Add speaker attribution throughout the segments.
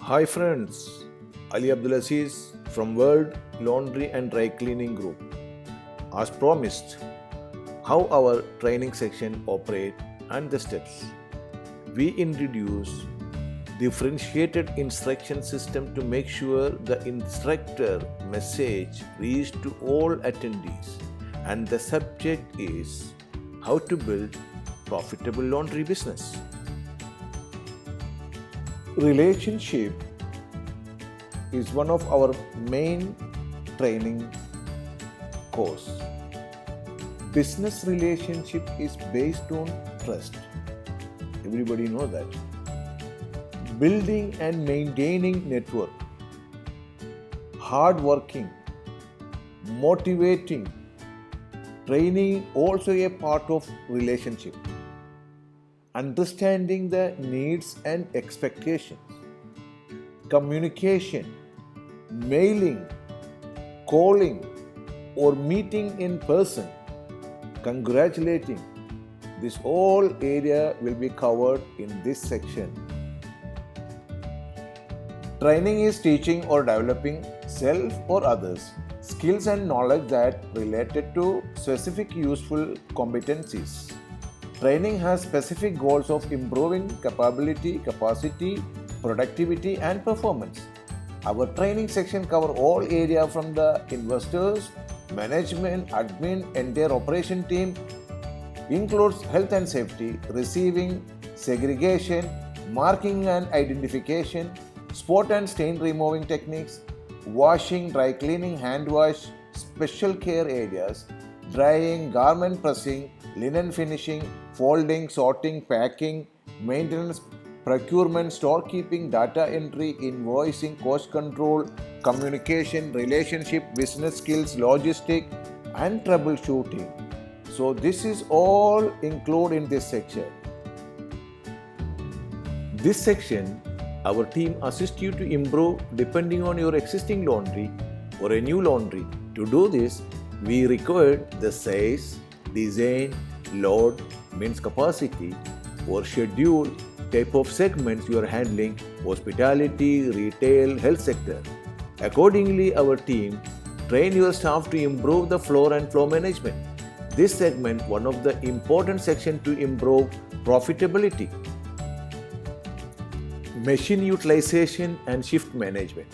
Speaker 1: Hi friends, Ali Abdulaziz from World Laundry and Dry Cleaning Group. As promised, how our training section operate and the steps. We introduce differentiated instruction system to make sure the instructor message reach to all attendees, and the subject is how to build profitable laundry business. Relationship is one of our main training course. Business relationship is based on trust. Everybody know that. Building and maintaining network. Hard working. Motivating. Training also a part of relationship. Understanding the needs and expectations, communication, mailing, calling, or meeting in person, congratulating. This whole area will be covered in this section. Training is teaching or developing self or others skills and knowledge that related to specific useful competencies. Training has specific goals of improving capability, capacity, productivity and performance. Our training section covers all areas from the investors, management, admin, entire operation team, includes health and safety, receiving, segregation, marking and identification, spot and stain removing techniques, washing, dry cleaning, hand wash, special care areas, drying, garment pressing, linen finishing, folding, sorting, packing, maintenance, procurement, storekeeping, data entry, invoicing, cost control, communication, relationship, business skills, logistic, and troubleshooting. So this is all included in this section. This section, our team assists you to improve depending on your existing laundry or a new laundry. To do this, we require the size, design, load, means capacity, or schedule, type of segments you are handling, hospitality, retail, health sector. Accordingly, our team train your staff to improve the floor and flow management. This segment one of the important section to improve profitability. Machine utilization and shift management.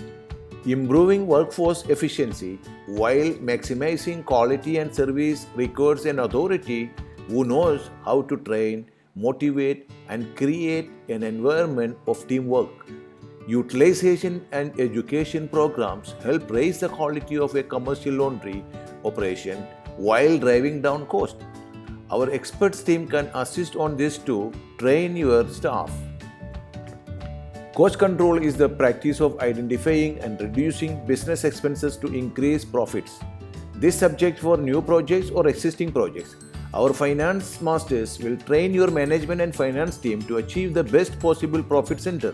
Speaker 1: Improving workforce efficiency while maximizing quality and service requires an authority who knows how to train, motivate, and create an environment of teamwork. Utilization and education programs help raise the quality of a commercial laundry operation while driving down cost. Our experts team can assist on this to train your staff. Cost control is the practice of identifying and reducing business expenses to increase profits. This subject for new projects or existing projects. Our finance masters will train your management and finance team to achieve the best possible profit center.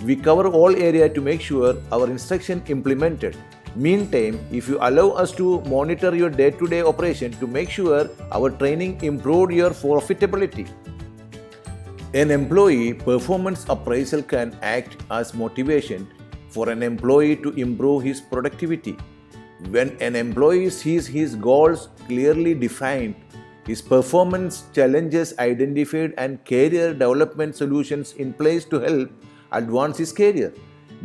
Speaker 1: We cover all areas to make sure our instruction implemented. Meantime, if you allow us to monitor your day-to-day operation to make sure our training improved your profitability. An employee performance appraisal can act as motivation for an employee to improve his productivity. When an employee sees his goals clearly defined, his performance challenges identified, and career development solutions in place to help advance his career,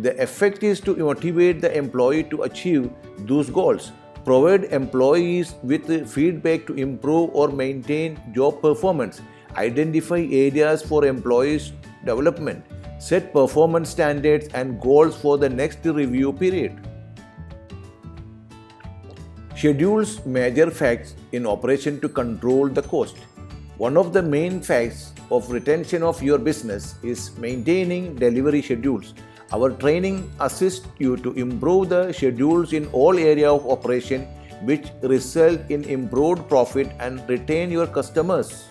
Speaker 1: the effect is to motivate the employee to achieve those goals, provide employees with feedback to improve or maintain job performance, identify areas for employees' development, set performance standards and goals for the next review period. Schedules major facts in operation to control the cost. One of the main facts of retention of your business is maintaining delivery schedules. Our training assists you to improve the schedules in all areas of operation, which result in improved profit and retain your customers.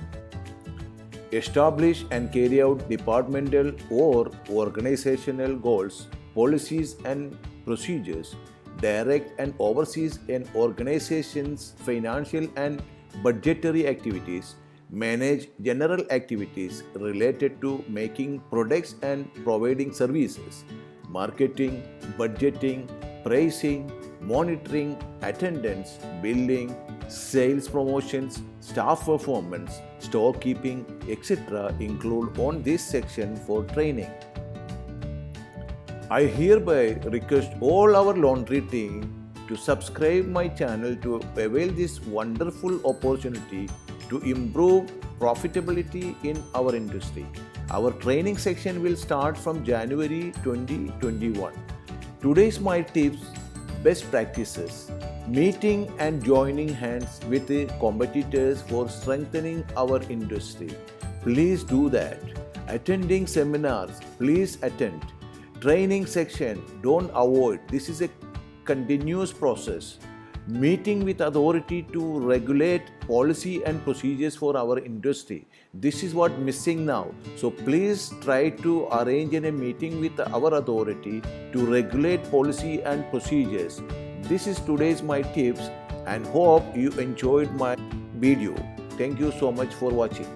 Speaker 1: Establish and carry out departmental or organizational goals, policies and procedures. Direct and oversees an organization's financial and budgetary activities. Manage general activities related to making products and providing services. marketing, budgeting, pricing, monitoring, attendance, billing, sales promotions, staff performance, storekeeping, etc. include on this section for training. I hereby request all our laundry team to subscribe my channel to avail this wonderful opportunity to improve profitability in our industry. Our training section will start from January 2021. Today's my tips, best practices, meeting and joining hands with the competitors for strengthening our industry. Please do that. Attending seminars, please attend. Training section, don't avoid. This is a continuous process. Meeting with authority to regulate policy and procedures for our industry. This is what missing now. So please try to arrange a meeting with our authority to regulate policy and procedures. This is today's my tips and hope you enjoyed my video. Thank you so much for watching.